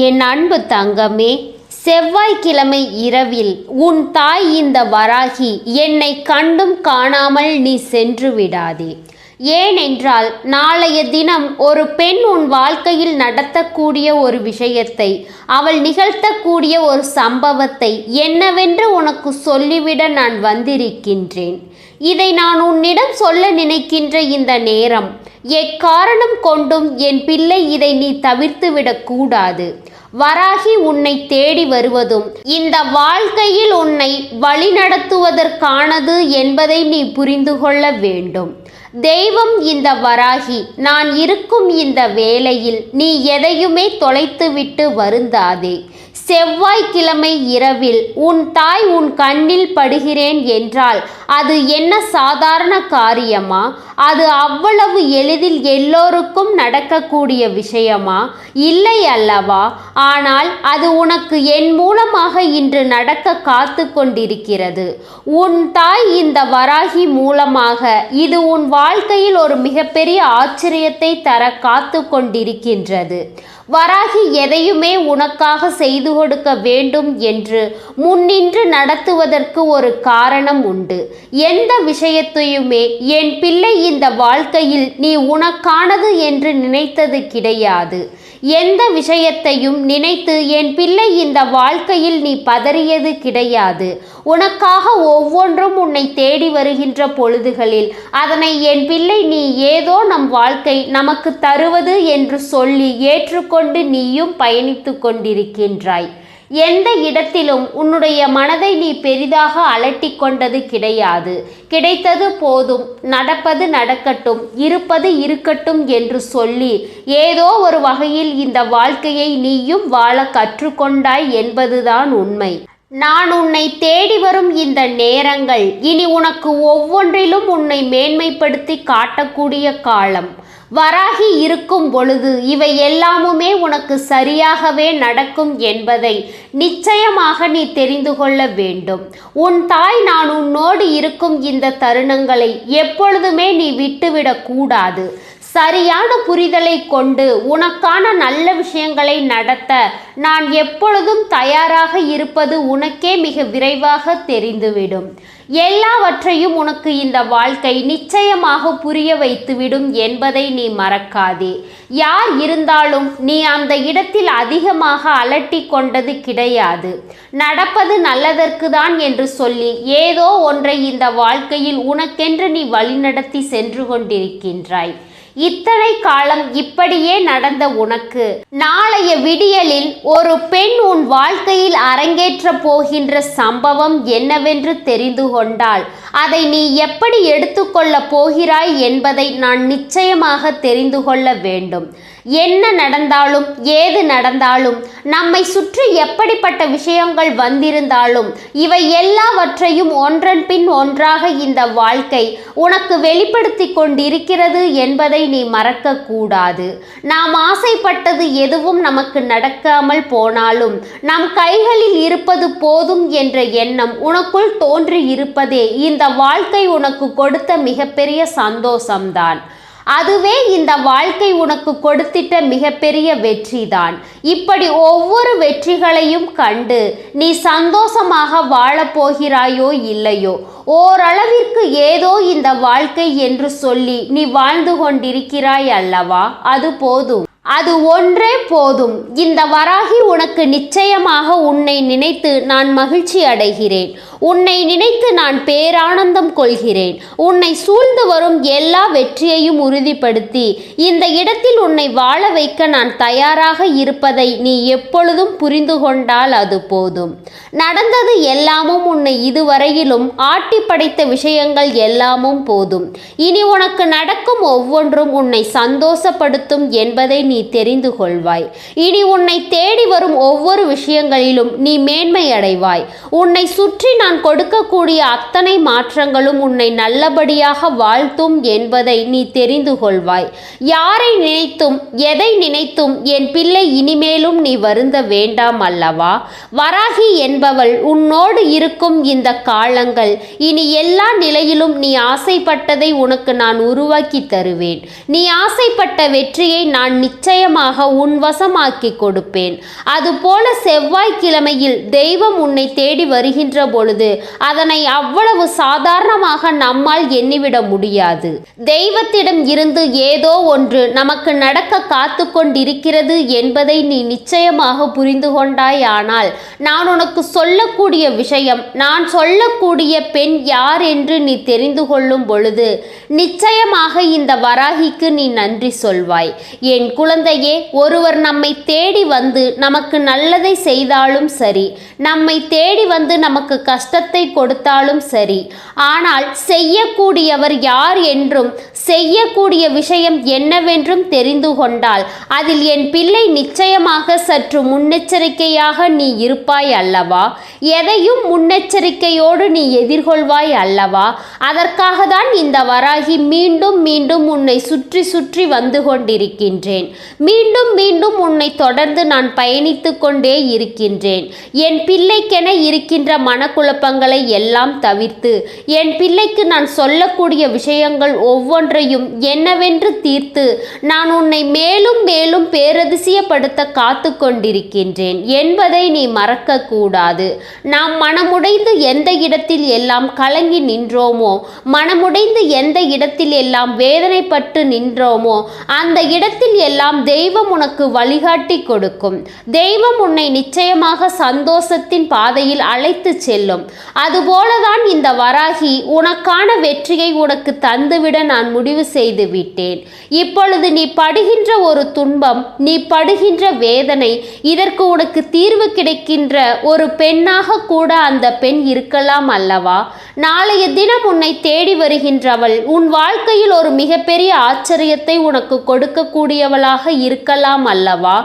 என் அன்பு தங்கமே, செவ்வாய்க்கிழமை இரவில் உன் தாய் இந்த வராகி என்னை கண்டும் காணாமல் நீ சென்று விடாதே. ஏனென்றால் நாளைய தினம் ஒரு பெண் உன் வாழ்க்கையில் நடத்தக்கூடிய ஒரு விஷயத்தை, அவள் நிகழ்த்தக்கூடிய ஒரு சம்பவத்தை என்னவென்று உனக்கு சொல்லிவிட நான் வந்திருக்கின்றேன். இதை நான் உன்னிடம் சொல்ல நினைக்கின்ற இந்த நேரம், எக்காரணம் கொண்டும் என் பிள்ளை இதை நீ தவிர்த்துவிடக்கூடாது. வராகி உன்னை தேடி வருவதும் இந்த வாழ்க்கையில் உன்னை வழிநடத்துவதற்கானது என்பதை நீ புரிந்து கொள்ள வேண்டும். தெய்வம் இந்த வராகி நான் இருக்கும் இந்த வேளையில் நீ எதையுமே தொலைத்துவிட்டு வருந்தாதே. செவ்வாய்க்கிழமை இரவில் உன் தாய் உன் கண்ணில் படுகிறேன் என்றால் அது என்ன சாதாரண காரியமா? அது அவ்வளவு எளிதில் எல்லோருக்கும் நடக்கக்கூடிய விஷயமா? இல்லை அல்லவா? ஆனால் அது உனக்கு என் மூலமாக இன்று நடக்க காத்து கொண்டிருக்கிறது. உன் தாய் இந்த வராகி மூலமாக இது உன் வாழ்க்கையில் ஒரு மிகப்பெரிய ஆச்சரியத்தை தர காத்து கொண்டிருக்கின்றது. வராகி எதையுமே உனக்காக செய்து கொடுக்க வேண்டும் என்று முன்னின்று நடத்துவதற்கு ஒரு காரணம் உண்டு. எந்த விஷயத்தையுமே என் பிள்ளை இந்த வாழ்க்கையில் நீ உனக்கானது என்று நினைத்தது கிடையாது. எந்த விஷயத்தையும் நினைத்து என் பிள்ளை இந்த வாழ்க்கையில் நீ பதறியது கிடையாது. உனக்காக ஒவ்வொன்றும் உன்னை தேடி வருகின்ற பொழுதுகளில் அதனை என் பிள்ளை நீ ஏதோ நம் வாழ்க்கை நமக்கு தருவது என்று சொல்லி ஏற்றுக்கொண்டு நீயும் பயணித்து கொண்டிருக்கின்றாய். எந்த இடத்திலும் உன்னுடைய மனதை நீ பெரிதாக அலட்டி கொண்டது கிடையாது. கிடைத்தது போதும், நடப்பது நடக்கட்டும், இருப்பது இருக்கட்டும் என்று சொல்லி ஏதோ ஒரு வகையில் இந்த வாழ்க்கையை நீயும் வாழ கற்றுக்கொண்டாய் என்பதுதான் உண்மை. நான் உன்னை தேடி வரும் இந்த நேரங்கள் இனி உனக்கு ஒவ்வொன்றிலும் உன்னை மேன்மைப்படுத்தி காட்டக்கூடிய காலம். வராகி இருக்கும் பொழுது இவை எல்லாமுமே உனக்கு சரியாகவே நடக்கும் என்பதை நிச்சயமாக நீ தெரிந்து கொள்ள வேண்டும். உன் தாய் நான் உன்னோடு இருக்கும் இந்த தருணங்களை எப்பொழுதுமே நீ விட்டுவிடக்கூடாது. சரியான புரிதலை கொண்டு உனக்கான நல்ல விஷயங்களை நடத்த நான் எப்பொழுதும் தயாராக இருப்பது உனக்கே மிக விரைவாக தெரிந்துவிடும். எல்லாவற்றையும் உனக்கு இந்த வாழ்க்கை நிச்சயமாக புரிய வைத்துவிடும் என்பதை நீ மறக்காதே. யார் இருந்தாலும் நீ அந்த இடத்தில் அதிகமாக அலட்டி கொண்டது கிடையாது. நடப்பது நல்லதற்கு தான் என்று சொல்லி ஏதோ ஒன்றை இந்த வாழ்க்கையில் உனக்கென்று நீ வழிநடத்தி சென்று கொண்டிருக்கின்றாய். இத்தனை காலம் இப்படியே நடந்த உனக்கு நாளைய விடியலில் ஒரு பெண் உன் வாழ்க்கையில் அரங்கேற்ற போகின்ற சம்பவம் என்னவென்று தெரிந்து கொண்டால் அதை நீ எப்படி எடுத்துக்கொள்ளப் போகிறாய் என்பதை நான் நிச்சயமாக தெரிந்து கொள்ள வேண்டும். என்ன நடந்தாலும் ஏது நடந்தாலும் நம்மை சுற்றி எப்படிப்பட்ட விஷயங்கள் வந்திருந்தாலும் இவை எல்லாவற்றையும் ஒன்றன் பின் ஒன்றாக இந்த வாழ்க்கை உனக்கு வெளிப்படுத்தி கொண்டிருக்கிறது என்பதை நீ மறக்கக்கூடாது. நாம் ஆசைப்பட்டது எதுவும் நமக்கு நடக்காமல் போனாலும் நம் கைகளில் இருப்பது போதும் என்ற எண்ணம் உனக்குள் தோன்றி இருப்பதே இந்த வாழ்க்கை உனக்கு கொடுத்த மிகப்பெரிய சந்தோஷம்தான். அதுவே இந்த வாழ்க்கை உனக்கு கொடுத்திட்ட மிகப்பெரிய வெற்றிதான். இப்படி ஒவ்வொரு வெற்றிகளையும் கண்டு நீ சந்தோஷமாக வாழப்போகிறாயோ இல்லையோ, ஓரளவிற்கு ஏதோ இந்த வாழ்க்கை என்று சொல்லி நீ வாழ்ந்து கொண்டிருக்கிறாய் அல்லவா? அது போதும், அது ஒன்றே போதும். இந்த வராகி உனக்கு நிச்சயமாக உன்னை நினைத்து நான் மகிழ்ச்சி அடைகிறேன். உன்னை நினைத்து நான் பேரானந்தம் கொள்கிறேன். உன்னை சூழ்ந்து வரும் எல்லா வெற்றியையும் உறுதிப்படுத்தி இந்த இடத்தில் உன்னை வாழ வைக்க நான் தயாராக இருப்பதை நீ எப்பொழுதும் புரிந்து கொண்டால் அது போதும். நடந்தது எல்லாமும் உன்னை இதுவரையிலும் ஆட்டி படைத்த விஷயங்கள் எல்லாமும் போதும். இனி உனக்கு நடக்கும் ஒவ்வொன்றும் உன்னை சந்தோஷப்படுத்தும் என்பதை நீ தெரிந்து கொள்வாய். இனி உன்னை தேடி வரும் ஒவ்வொரு விஷயங்களிலும் நீ மேன்மை அடைவாய். உன்னை சுற்றி நான் நான் கொடுக்கக்கூடிய அத்தனை மாற்றங்களும் உன்னை நல்லபடியாக வாழ்த்தும் என்பதை நீ தெரிந்து கொள்வாய். யாரை நினைத்தும் எதை நினைத்தும் என் பிள்ளை இனிமேலும் நீ வருந்த வேண்டாம் அல்லவா? வராகி என்பவள் உன்னோடு இருக்கும் இந்த காலங்கள் இனி எல்லா நிலையிலும் நீ ஆசைப்பட்டதை உனக்கு நான் உருவாக்கி தருவேன். நீ ஆசைப்பட்ட வெற்றியை நான் நிச்சயமாக உன் வசமாக்கி கொடுப்பேன். அதுபோல செவ்வாய்க்கிழமையில் தெய்வம் உன்னை தேடி வருகின்ற பொழுது அதனை அவ்வளவு சாதாரணமாக நம்மால் எண்ணிவிட முடியாது. தெய்வத்திடம் இருந்து ஏதோ ஒன்று நமக்கு நடக்க காத்து கொண்டிருக்கிறது என்பதை நீ நிச்சயமாக புரிந்து கொண்டாயானால் நான் உனக்கு சொல்லக்கூடிய விஷயம், நான் சொல்லக்கூடிய பெண் யார் என்று நீ தெரிந்து கொள்ளும் பொழுது நிச்சயமாக இந்த வராகிக்கு நீ நன்றி சொல்வாய். என் குழந்தையே, ஒருவர் நம்மை தேடி வந்து நமக்கு நல்லதை செய்தாலும் சரி, நம்மை தேடி வந்து நமக்கு கஷ்டத்தை கொடுத்தாலும் சரி, ஆனால் செய்யக்கூடியவர் யார் என்றும் செய்யக்கூடிய விஷயம் என்னவென்றும் தெரிந்து கொண்டால் அதில் என் பிள்ளை நிச்சயமாக சற்று முன்னெச்சரிக்கையாக நீ இருப்பாய் அல்லவா? எதையும் முன்னெச்சரிக்கையோடு நீ எதிர்கொள்வாய் அல்லவா? அதற்காக தான் இந்த வராகி மீண்டும் மீண்டும் உன்னை சுற்றி சுற்றி வந்து கொண்டிருக்கின்றேன். மீண்டும் மீண்டும் உன்னை தொடர்ந்து நான் பயணித்து கொண்டே இருக்கின்றேன். என் பிள்ளைக்கென இருக்கின்ற மனக்குழப்பங்களை எல்லாம் தவிர்த்து என் பிள்ளைக்கு நான் சொல்லக்கூடிய விஷயங்கள் ஒவ்வொன்றையும் என்னவென்று தீர்த்து நான் உன்னை மேலும் மேலும் பேரதிசயப்படுத்த காத்து கொண்டிருக்கின்றேன் என்பதை நீ மறக்க கூடாது. நாம் மனமுடைந்து எந்த இடத்தில் எல்லாம் கலங்கி நின்றோமோ, மனமுடைந்து எந்த இடத்தில் எல்லாம் வேதனைப்பட்டு நின்றோமோ அந்த இடத்தில் எல்லாம் தெய்வம் உனக்கு வழிகாட்டி கொடுக்கும். தெய்வம் உன்னை நிச்சயமாக சந்தோஷத்தின் பாதையில் அழைத்து செல்லும். அதுபோலதான் இந்த வராகி உனக்கான வெற்றியை உனக்கு தந்துவிட நான் முடிவு செய்து விட்டேன். இப்பொழுது நீ படுகின்ற ஒரு துன்பம், நீ படுகின்ற வேதனை, இதற்கு உனக்கு தீர்வு கிடைக்கின்ற ஒரு பெண்ணாக கூட அந்த பெண் இருக்கலாம் அல்லவா? நாளைய தினம் உன்னை தேடி வருகின்றவள் உன் வாழ்க்கையில் ஒரு மிகப்பெரிய ஆச்சரியத்தை உனக்கு கொடுக்கக்கூடியவளாக இருக்கலாம் அல்லவா?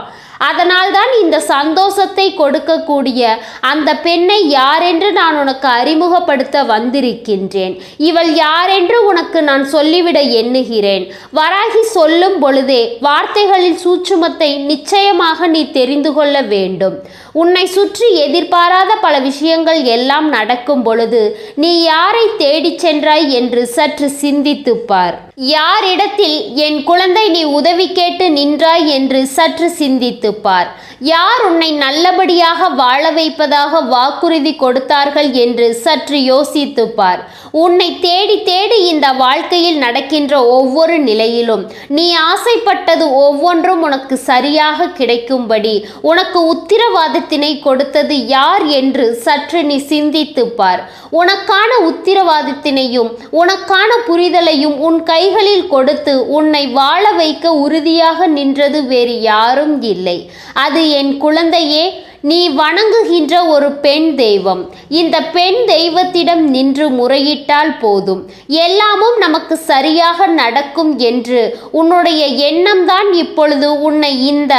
அதனால்தான் இந்த சந்தோஷத்தை கொடுக்கக்கூடிய அந்த பெண்ணை யாரென்று நான் உனக்கு அறிமுகப்படுத்த வந்திருக்கின்றேன். இவள் யாரென்று உனக்கு நான் சொல்லிவிட எண்ணுகிறேன். வராகி சொல்லும் பொழுதே வார்த்தைகளில் சூட்சுமத்தை நிச்சயமாக நீ தெரிந்து கொள்ள வேண்டும். உன்னை சுற்றி எதிர்பாராத பல விஷயங்கள் எல்லாம் நடக்கும் பொழுது நீ யாரை தேடிச் சென்றாய் என்று சற்று சிந்தித்துப் பார். யாரிடத்தில் என் குழந்தை நீ உதவி கேட்டு நின்றாய் என்று சற்று சிந்தித்துப் பார். யார் உன்னை நல்லபடியாக வாழ வைப்பதாக வாக்குறுதி கொடுத்தார்கள் என்று சற்று யோசித்துப் பார். உன்னை தேடி தேடி இந்த வாழ்க்கையில் நடக்கின்ற ஒவ்வொரு நிலையிலும் நீ ஆசைப்பட்டது ஒவ்வொன்றும் உனக்கு சரியாக கிடைக்கும்படி உனக்கு உத்திரவாதத்தினை கொடுத்தது யார் என்று சற்று நீ சிந்தித்துப் பார். உனக்கான உத்திரவாதத்தினையும் உனக்கான புரிதலையும் உன் கைகளில் கொடுத்து உன்னை வாழ வைக்க உறுதியாக நின்றது வேறு யாரும் இல்லை. அது என் குழந்தையே, நீ வணங்குகின்ற ஒரு பெண் தெய்வம். இந்த பெண் தெய்வத்திடம் நின்று முறையிட்டால் போதும், எல்லாமும் நமக்கு சரியாக நடக்கும் என்று உன்னுடைய எண்ணம்தான் இப்பொழுது உன்னை இந்த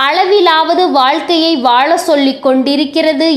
அளவிலாவது வாழ்க்கையை வாழ சொல்லிக் கொண்டிருக்கிறது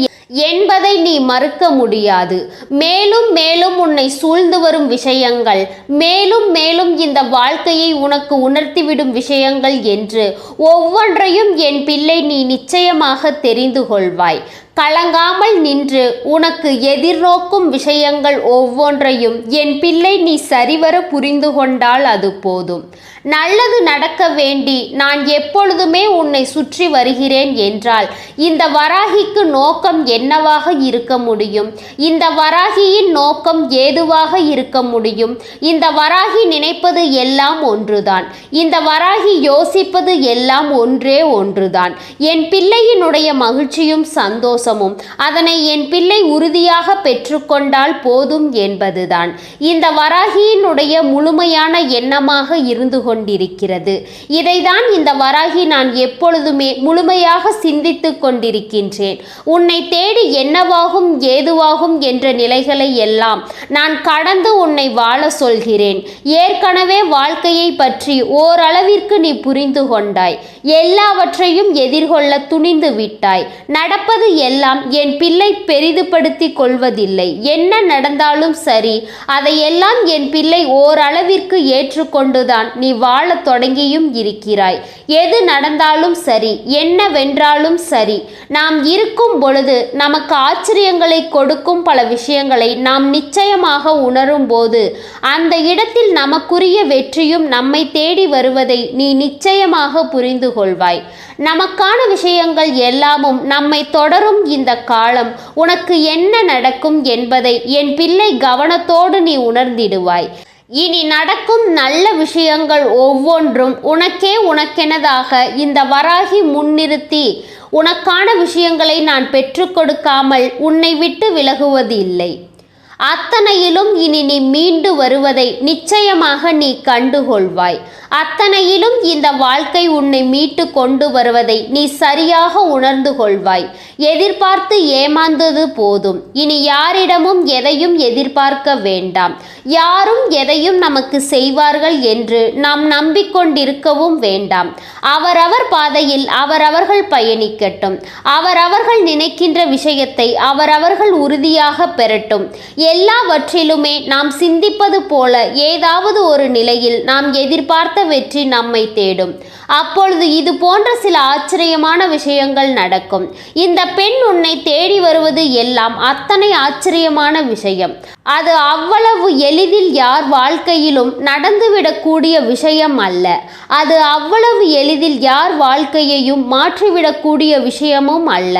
என்பதை நீ மறுக்க முடியாது. மேலும் மேலும் உன்னை சூழ்ந்து வரும் விஷயங்கள், மேலும் மேலும் இந்த வாழ்க்கையை உனக்கு உணர்த்திவிடும் விஷயங்கள் என்று ஒவ்வொன்றையும் என் பிள்ளை நீ நிச்சயமாக தெரிந்து கொள்வாய். கலங்காமல் நின்று உனக்கு எதிர்நோக்கும் விஷயங்கள் ஒவ்வொன்றையும் என் பிள்ளை நீ சரிவர புரிந்து கொண்டால் அது போதும். நல்லது நடக்க வேண்டி நான் எப்பொழுதுமே உன்னை சுற்றி வருகிறேன் என்றால் இந்த வராகிக்கு நோக்கம் என்னவாக இருக்க முடியும்? இந்த வராகியின் நோக்கம் ஏதுவாக இருக்க முடியும்? இந்த வராகி நினைப்பது எல்லாம் ஒன்றுதான். இந்த வராகி யோசிப்பது எல்லாம் ஒன்றே ஒன்றுதான். என் பிள்ளையினுடைய மகிழ்ச்சியும் சந்தோஷமும், அதனை என் பிள்ளை உறுதியாக பெற்றுக்கொண்டால் போதும் என்பதுதான் இந்த வராகியினுடைய முழுமையான எண்ணமாக இருந்து கொண்டிருக்கிறது. இதைதான் இந்த வராகி நான் எப்பொழுதுமே முழுமையாக சிந்தித்து கொண்டிருக்கின்றேன். உன்னை தேடி என்னவாகும் ஏதுவாகும் என்ற நிலைகளை எல்லாம் நான் கடந்து உன்னை வாழ சொல்கிறேன். ஏற்கனவே வாழ்க்கையை பற்றி ஓரளவிற்கு நீ புரிந்து கொண்டாய். எல்லாவற்றையும் எதிர்கொள்ள துணிந்து விட்டாய். நடப்பது எல்லாம் என் பிள்ளை பெரிதுபடுத்தி கொள்வதில்லை. என்ன நடந்தாலும் சரி, அதையெல்லாம் என் பிள்ளை ஓரளவிற்கு ஏற்றுக்கொண்டுதான் நீ வாழத் தொடங்கியும் இருக்கிறாய். எது நடந்தாலும் சரி, என்னவென்றாலும் சரி, நாம் இருக்கும் பொழுது நமக்கு ஆச்சரியங்களை கொடுக்கும் பல விஷயங்களை நாம் நிச்சயமாக உணரும் போது அந்த இடத்தில் நமக்குரிய வெற்றியும் நம்மை தேடி வருவதை நீ நிச்சயமாக புரிந்து கொள்வாய். நமக்கான விஷயங்கள் எல்லாமும் நம்மை தொடரும் இந்த காலம் உனக்கு என்ன நடக்கும் என்பதை என் பிள்ளை கவனத்தோடு நீ உணர்ந்திடுவாய். இனி நடக்கும் நல்ல விஷயங்கள் ஒவ்வொன்றும் உனக்கெனதாக இந்த வராகி முன்னிறுத்தி உனக்கான விஷயங்களை நான் பெற்றுக் கொடுக்காமல் உன்னை விட்டு விலகுவது இல்லை. அத்தனையிலும் இனி நீ மீண்டு வருவதை நிச்சயமாக நீ கண்டுகொள்வாய். அத்தனையிலும் இந்த வாழ்க்கை உன்னை மீட்டு கொண்டு வருவதை நீ சரியாக உணர்ந்து கொள்வாய். எதிர்பார்த்து ஏமாந்தது போதும். இனி யாரிடமும் எதையும் எதிர்பார்க்க வேண்டாம். யாரும் எதையும் நமக்கு செய்வார்கள் என்று நாம் நம்பிக்கொண்டிருக்கவும் வேண்டாம். அவரவர் பாதையில் அவரவர்கள் பயணிக்கட்டும். அவரவர்கள் நினைக்கின்ற விஷயத்தை அவரவர்கள் உறுதியாக பெறட்டும். எல்லாவற்றிலுமே நாம் சிந்திப்பது போல ஏதாவது ஒரு நிலையில் நாம் எதிர்பார்த்த வெற்றி நம்மை தேடும். அப்பொழுது இது போன்ற சில ஆச்சரியமான விஷயங்கள் நடக்கும். இந்த பெண் உன்னை தேடி வருவது எல்லாம் அத்தனை ஆச்சரியமான விஷயம். அது அவ்வளவு எளிதில் யார் வாழ்க்கையிலும் நடந்துவிடக்கூடிய விஷயம் அல்ல. அது அவ்வளவு எளிதில் யார் வாழ்க்கையையும் மாற்றிவிடக்கூடிய விஷயமும் அல்ல.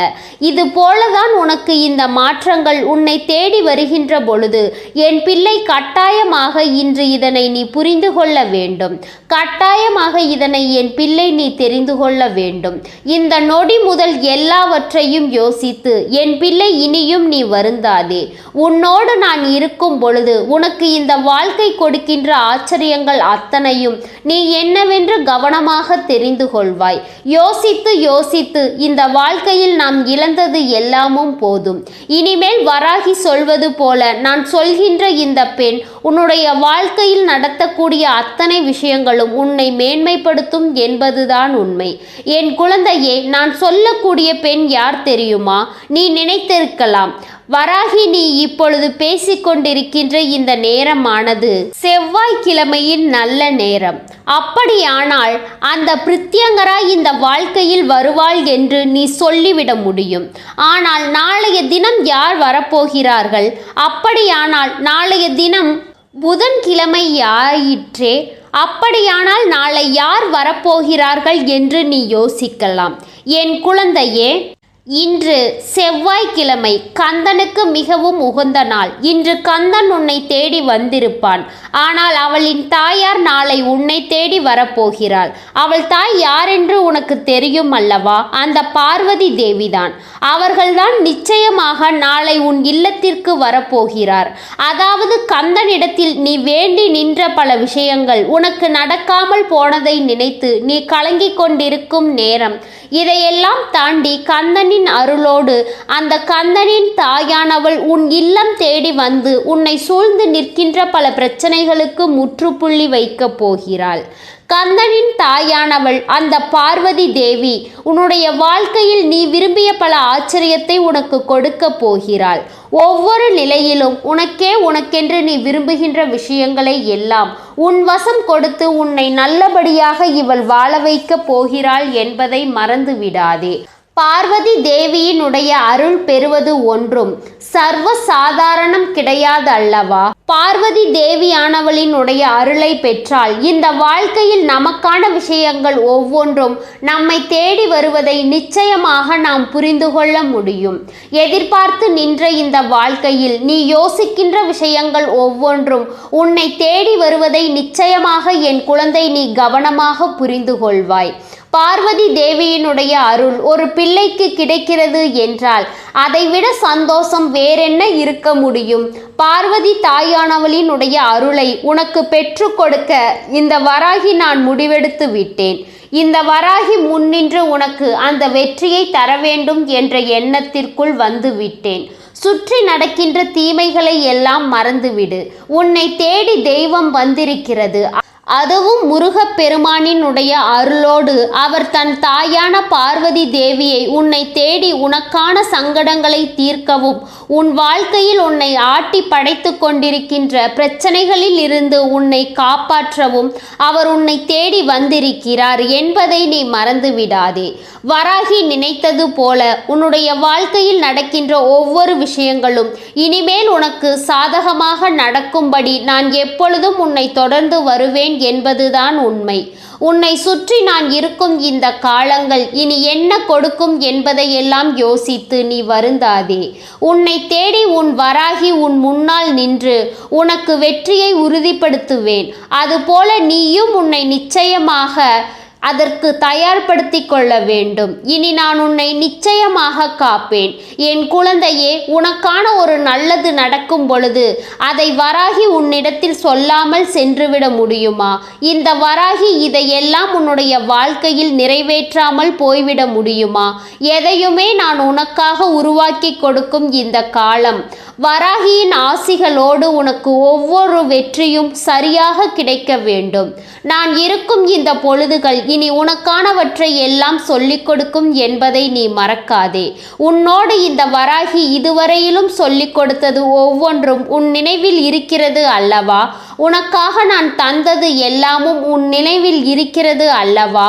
இது போலதான் உனக்கு இந்த மாற்றங்கள் உன்னை தேடி வருகின்ற பொழுது என் பிள்ளை கட்டாயமாக இன்று இதனை நீ புரிந்து கொள்ள வேண்டும். கட்டாயமாக இதனை என் பிள்ளை நீ தெரிந்து கொள்ள வேண்டும். இந்த நொடி முதல் எல்லாவற்றையும் யோசித்து என் பிள்ளை இனியும் நீ வருந்தாதே. உன்னோடு நான் இருக்கும் பொழுது உனக்கு இந்த வாழ்க்கை கொடுக்கின்ற ஆச்சரியங்கள் அத்தனையும் நீ என்னவென்று கவனமாக தெரிந்து கொள்வாய். யோசித்து யோசித்து இந்த வாழ்க்கையில் நாம் இழந்தது எல்லாமும் போதும். இனிமேல் வராகி சொல்வது போல நான் சொல்கின்ற இந்த பெண் உன்னுடைய வாழ்க்கையில் நடத்தக்கூடிய அத்தனை விஷயங்களும் உன்னை மேன்மைப்படுத்தும் என்பதுதான் உண்மை. என் குழந்தையே, நான் சொல்லக்கூடிய பெண் யார் தெரியுமா? நீ நினைத்திருக்கலாம், வராகி நீ இப்பொழுது பேசிக்கொண்டிருக்கின்ற இந்த நேரமானது செவ்வாய்க்கிழமையின் நல்ல நேரம். அப்படியானால் அந்த பிரித்யங்கரா இந்த வாழ்க்கையில் வருவாள் என்று நீ சொல்லிவிட முடியும். ஆனால் நாளைய தினம் யார் வரப்போகிறார்கள்? அப்படியானால் நாளைய தினம் புதன்கிழமை ஆயிற்றே. அப்படியானால் நாளை யார் வரப்போகிறார்கள் என்று நீ யோசிக்கலாம். என் குழந்தையே, இன்று செவ்வாய்க்கிழமை, கந்தனுக்கு மிகவும் உகந்த நாள். இன்று கந்தன் உன்னை தேடி வந்திருப்பான். ஆனால் அவளின் தாயார் நாளை உன்னை தேடி வரப்போகிறாள். அவள் தாய் யாரென்று உனக்கு தெரியும் அல்லவா? அந்த பார்வதி தேவிதான். அவர்கள்தான் நிச்சயமாக நாளை உன் இல்லத்திற்கு வரப்போகிறார். அதாவது கந்தனிடத்தில் நீ வேண்டி நின்ற பல விஷயங்கள் உனக்கு நடக்காமல் போனதை நினைத்து நீ கலங்கிக் கொண்டிருக்கும் நேரம். இதையெல்லாம் தாண்டி கந்தனின் அருளோடு அந்த கந்தனின் தாயானவள் உன் இல்லம் தேடி வந்து உன்னை சூழ்ந்து நிற்கின்ற பல பிரச்சனைகளுக்கு முற்றுப்புள்ளி வைக்கப் போகிறாள். கந்தனின் தாயானவள் அந்த பார்வதி தேவி உன்னுடைய வாழ்க்கையில் நீ விரும்பிய பல ஆச்சரியத்தை உனக்கு கொடுக்க போகிறாள். ஒவ்வொரு நிலையிலும் உனக்கென்று நீ விரும்புகின்ற விஷயங்களை எல்லாம் உன் வசம் கொடுத்து உன்னை நல்லபடியாக இவள் வாழ வைக்கப் போகிறாள் என்பதை மறந்து விடாதே. பார்வதி தேவியினுடைய அருள் பெறுவது ஒன்றும் சர்வ சாதாரணம் கிடையாது அல்லவா? பார்வதி தேவியானவளினுடைய அருளை பெற்றால் இந்த வாழ்க்கையில் நமக்கான விஷயங்கள் ஒவ்வொன்றும் நம்மை தேடி வருவதை நிச்சயமாக நாம் புரிந்து கொள்ள முடியும். எதிர்பார்த்து நின்ற இந்த வாழ்க்கையில் நீ யோசிக்கின்ற விஷயங்கள் ஒவ்வொன்றும் உன்னை தேடி வருவதை நிச்சயமாக என் குழந்தை நீ கவனமாக புரிந்து கொள்வாய். பார்வதி தேவியினுடைய அருள் ஒரு பிள்ளைக்கு கிடைக்கிறது என்றால் அதைவிட சந்தோஷம் வேறென்ன இருக்க முடியும்? பார்வதி தாயானவளினுடைய அருளை உனக்கு பெற்று கொடுக்க இந்த வராகி நான் முடிவெடுத்து விட்டேன். இந்த வராகி முன்னின்று உனக்கு அந்த வெற்றியை தர வேண்டும் என்ற எண்ணத்திற்குள் வந்து விட்டேன். சுற்றி நடக்கின்ற தீமைகளை எல்லாம் மறந்துவிடு. உன்னை தேடி தெய்வம் வந்திருக்கிறது. அதுவும் முருகப்பெருமானினுடைய அருளோடு அவர் தன் தாயான பார்வதி தேவியை உன்னை தேடி உனக்கான சங்கடங்களை தீர்க்கவும், உன் வாழ்க்கையில் உன்னை ஆட்டி படைத்து கொண்டிருக்கின்ற பிரச்சனைகளில் இருந்து உன்னை காப்பாற்றவும் அவர் உன்னை தேடி வந்திருக்கிறார் என்பதை நீ மறந்துவிடாதே. வராகி நினைத்தது போல உன்னுடைய வாழ்க்கையில் நடக்கின்ற ஒவ்வொரு விஷயங்களும் இனிமேல் உனக்கு சாதகமாக நடக்கும்படி நான் எப்பொழுதும் உன்னை தொடர்ந்து வருவேன் என்பதுதான் உண்மை. உன்னை சுற்றி நான் இருக்கும் இந்த காலங்கள் இனி என்ன கொடுக்கும் என்பதையெல்லாம் யோசித்து நீ வருந்தாதே. உன்னை தேடி உன் வராகி உன் முன்னால் நின்று உனக்கு வெற்றியை உறுதிப்படுத்துவேன். அதுபோல நீயும் உன்னை நிச்சயமாக அதற்கு தயார்படுத்தி கொள்ள வேண்டும். இனி நான் உன்னை நிச்சயமாக காப்பேன். என் குழந்தையே, உனக்கான ஒரு நல்லது நடக்கும் பொழுது அதை வராகி உன்னிடத்தில் சொல்லாமல் சென்றுவிட முடியுமா? இந்த வராகி இதையெல்லாம் உன்னுடைய வாழ்க்கையில் நிறைவேற்றாமல் போய்விட முடியுமா? எதையுமே நான் உனக்காக உருவாக்கி கொடுக்கும் இந்த காலம் வராகியின் ஆசிகளோடு உனக்கு ஒவ்வொரு வெற்றியும் சரியாக கிடைக்க வேண்டும். நான் இருக்கும் இந்த பொழுதுகள் இனி உனக்கானவற்றை எல்லாம் சொல்லிக் கொடுக்கும் என்பதை நீ மறக்காதே. உன்னோடு இந்த வராகி இதுவரையிலும் சொல்லிக் கொடுத்தது ஒவ்வொன்றும் உன் நினைவில் இருக்கிறது அல்லவா? உனக்காக நான் தந்தது எல்லாமும் உன் நினைவில் இருக்கிறது அல்லவா?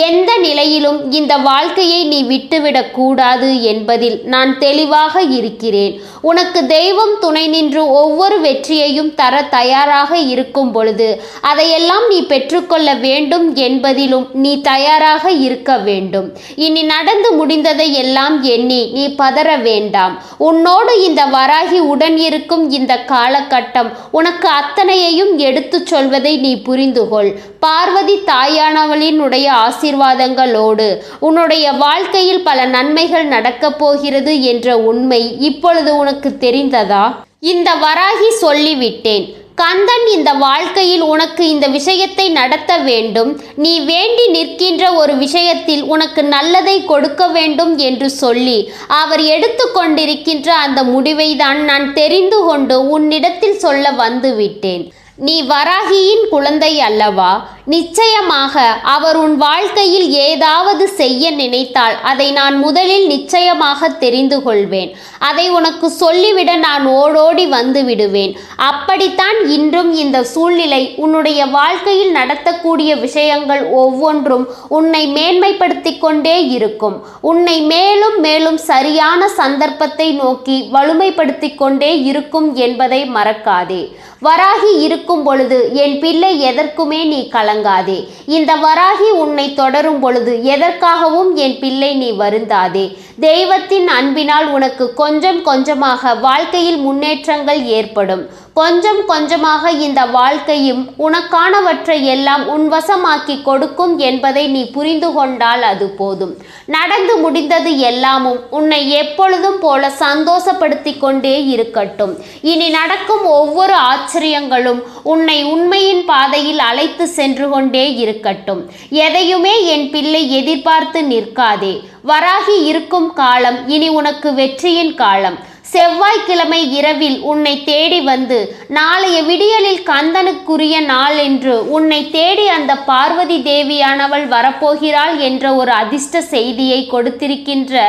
எந்த நிலையிலும் இந்த வாழ்க்கையை நீ விட்டுவிடக் கூடாது என்பதில் நான் தெளிவாக இருக்கிறேன். உனக்கு தெய்வம் துணை நின்று ஒவ்வொரு வெற்றியையும் தர தயாராக இருக்கும் பொழுது அதையெல்லாம் நீ பெற்றுக்கொள்ள வேண்டும் என்பதிலும் நீ தயாராக இருக்க வேண்டும். இனி நடந்து முடிந்ததை எல்லாம் எண்ணி நீ பதற வேண்டாம். உன்னோடு இந்த வராகி உடன் இருக்கும் இந்த காலகட்டம் உனக்கு அத்தனையையும் எடுத்து சொல்வதை நீ புரிந்துகொள். பார்வதி தாயானவளினுடைய ஆசீர்வாதங்களோடு உன்னுடைய வாழ்க்கையில் பல நன்மைகள் நடக்கப் போகிறது என்ற உண்மை இப்பொழுது உனக்கு தெரிந்ததா? இந்த வராகி சொல்லிவிட்டேன். கந்தன் இந்த வாழ்க்கையில் உனக்கு இந்த விஷயத்தை நடத்த வேண்டும், நீ வேண்டி நிற்கின்ற ஒரு விஷயத்தில் உனக்கு நல்லதை கொடுக்க வேண்டும் என்று சொல்லி அவர் எடுத்து கொண்டிருக்கின்ற அந்த முடிவை தான் நான் தெரிந்து கொண்டு உன்னிடத்தில் சொல்ல வந்துவிட்டேன். நீ வராகியின் குழந்தை அல்லவா? நிச்சயமாக அவர் உன் வாழ்க்கையில் ஏதாவது செய்ய நினைத்தால் அதை நான் முதலில் நிச்சயமாக தெரிந்து கொள்வேன். அதை உனக்கு சொல்லிவிட நான் ஓடோடி வந்து விடுவேன். அப்படித்தான் இன்றும் இந்த சூழ்நிலை உன்னுடைய வாழ்க்கையில் நடத்தக்கூடிய விஷயங்கள் ஒவ்வொன்றும் உன்னை மேன்மைப்படுத்தி கொண்டே இருக்கும். உன்னை மேலும் மேலும் சரியான சந்தர்ப்பத்தை நோக்கி வலுமைப்படுத்தி கொண்டே இருக்கும் என்பதை மறக்காதே. வராகி இருக்கும் பொழுது என் பிள்ளை எதற்குமே நீ கலங்காதே. இந்த வராகி உன்னை தொடரும் பொழுது எதற்காகவும் என் பிள்ளை நீ வருந்தாதே. தெய்வத்தின் அன்பினால் உனக்கு கொஞ்சம் கொஞ்சமாக வாழ்க்கையில் முன்னேற்றங்கள் ஏற்படும். கொஞ்சம் கொஞ்சமாக இந்த வாழ்க்கையும் உனக்கானவற்றை எல்லாம் உன்வசமாக்கி கொடுக்கும் என்பதை நீ புரிந்து கொண்டால் அது போதும். நடந்து முடிந்தது எல்லாமும் உன்னை எப்பொழுதும் போல சந்தோஷப்படுத்தி கொண்டே இருக்கட்டும். இனி நடக்கும் ஒவ்வொரு ஆச்சரியங்களும் உன்னை உண்மையின் பாதையில் அழைத்து சென்று கொண்டே இருக்கட்டும். எதையுமே என் பிள்ளை எதிர்பார்த்து நிற்காதே. வராகி இருக்கும் காலம் இனி உனக்கு வெற்றியின் காலம். செவ்வாய்க்கிழமை இரவில் உன்னை தேடி வந்து நாளைய விடியலில் கந்தனுக்குரிய நாள் என்று உன்னை தேடி அந்த பார்வதி தேவியானவள் வரப்போகிறாள் என்ற ஒரு அதிர்ஷ்ட செய்தியை கொடுத்திருக்கின்ற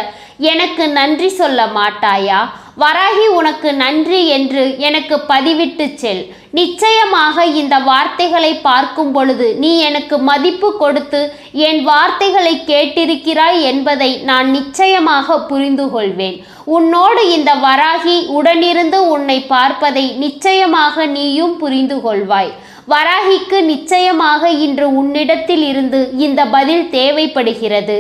எனக்கு நன்றி சொல்ல மாட்டாயா? வராகி உனக்கு நன்றி என்று எனக்கு பதிவிட்டு செல். நிச்சயமாக இந்த வார்த்தைகளை பார்க்கும் பொழுது நீ எனக்கு மதிப்பு கொடுத்து என் வார்த்தைகளை கேட்டிருக்கிறாய் என்பதை நான் நிச்சயமாக புரிந்து கொள்வேன். உன்னோடு இந்த வராகி உடனிருந்து உன்னை பார்ப்பதை நிச்சயமாக நீயும் புரிந்து கொள்வாய். வராகிக்கு நிச்சயமாக இன்று உன்னிடத்தில் இருந்து இந்த பதில் தேவைப்படுகிறது.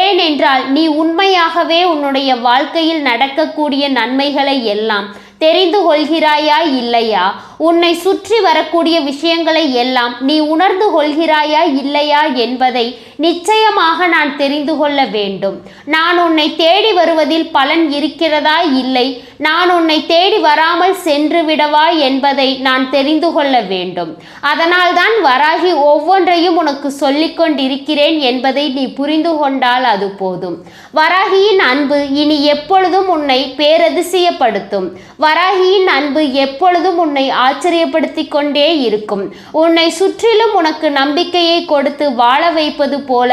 ஏனென்றால் நீ உண்மையாகவே உன்னுடைய வாழ்க்கையில் நடக்கக்கூடிய நன்மைகளை எல்லாம் தெரிந்து கொள்கிறாயா இல்லையா? உன்னை சுற்றி வரக்கூடிய விஷயங்களை எல்லாம் நீ உணர்ந்து கொள்கிறாயா இல்லையா என்பதை நிச்சயமாக நான் தெரிந்து கொள்ள வேண்டும். நான் உன்னை தேடி வருவதில் பலன் இருக்கிறதா இல்லை, நான் உன்னை தேடி வராமல் சென்று விடவா என்பதை நான் தெரிந்து கொள்ள வேண்டும். அதனால்தான் வராகி ஒவ்வொன்றையும் உனக்கு சொல்லிக் கொண்டிருக்கிறேன் என்பதை நீ புரிந்து கொண்டால் அது போதும். வராகியின் அன்பு இனி எப்பொழுதும் உன்னை பேரதிசயப்படுத்தும். வராகியின் அன்பு எப்பொழுதும் உன்னை ஆச்சரியப்படுத்தி கொண்டே இருக்கும். உன்னை சுற்றிலும் உனக்கு நம்பிக்கையை கொடுத்து வாழ வைப்பது போல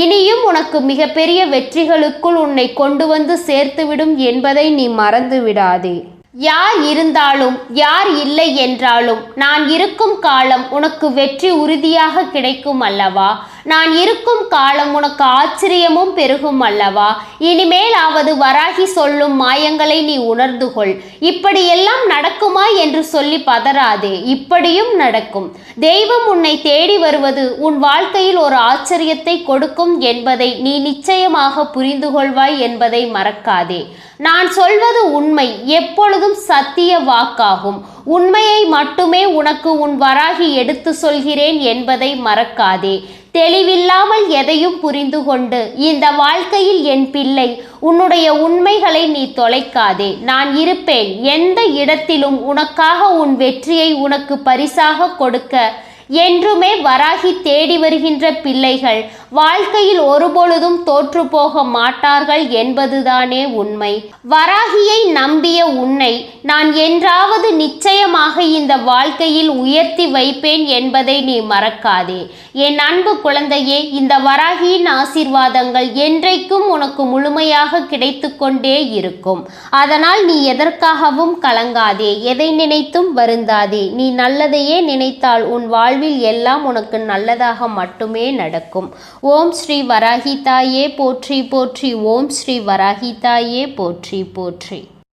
இனியும் உனக்கு மிகப்பெரிய வெற்றிகளுக்குள் உன்னை கொண்டு வந்து சேர்த்துவிடும் என்பதை நீ மறந்து விடாதே. யார் இருந்தாலும் யார் இல்லை என்றாலும் நான் இருக்கும் காலம் உனக்கு வெற்றி உறுதியாக கிடைக்கும் அல்லவா? நான் இருக்கும் காலம் உனக்கு ஆச்சரியமும் பெருகும் அல்லவா? இனிமேலாவது வராகி சொல்லும் மாயங்களை நீ உணர்ந்து கொள். இப்படியெல்லாம் நடக்குமா என்று சொல்லி பதறாதே, இப்படியும் நடக்கும். தெய்வம் உன்னை தேடி வருவது உன் வாழ்க்கையில் ஒரு ஆச்சரியத்தை கொடுக்கும் என்பதை நீ நிச்சயமாக புரிந்து கொள்வாய் என்பதை மறக்காதே. நான் சொல்வது உண்மை, எப்பொழுதும் சத்திய வாக்காகும். உண்மையை மட்டுமே உனக்கு உன் வராகி எடுத்து சொல்கிறேன் என்பதை மறக்காதே. தெளிவில்லாமல் எதையும் புரிந்து கொண்டு இந்த வாழ்க்கையில் என் பிள்ளை உன்னுடைய உண்மைகளை நீ தொலைக்காதே. நான் இருப்பேன் எந்த இடத்திலும் உனக்காக. உன் வெற்றியை உனக்கு பரிசாக கொடுக்க என்றுமே வராகி தேடி வருகின்ற பிள்ளைகள் வாழ்க்கையில் ஒருபொழுதும் தோற்று போக மாட்டார்கள் என்பதுதானே உண்மை. வராகியை நம்பிய உன்னை நான் என்றாவது நிச்சயமாக இந்த வாழ்க்கையில் உயர்த்தி வைப்பேன் என்பதை நீ மறக்காதே. என் அன்பு குழந்தையே, இந்த வராகியின் ஆசீர்வாதங்கள் என்றைக்கும் உனக்கு முழுமையாக கிடைத்து கொண்டே இருக்கும். அதனால் நீ எதற்காகவும் கலங்காதே, எதை நினைத்தும் வருந்தாதே. நீ நல்லதையே நினைத்தால் உன் வாழ்வில் எல்லாம் உனக்கு நல்லதாக மட்டுமே நடக்கும். ஓம் ஸ்ரீ வராகி தாயே போற்றி போற்றி. ஓம் ஸ்ரீ வராகி தாயே போற்றி போற்றி.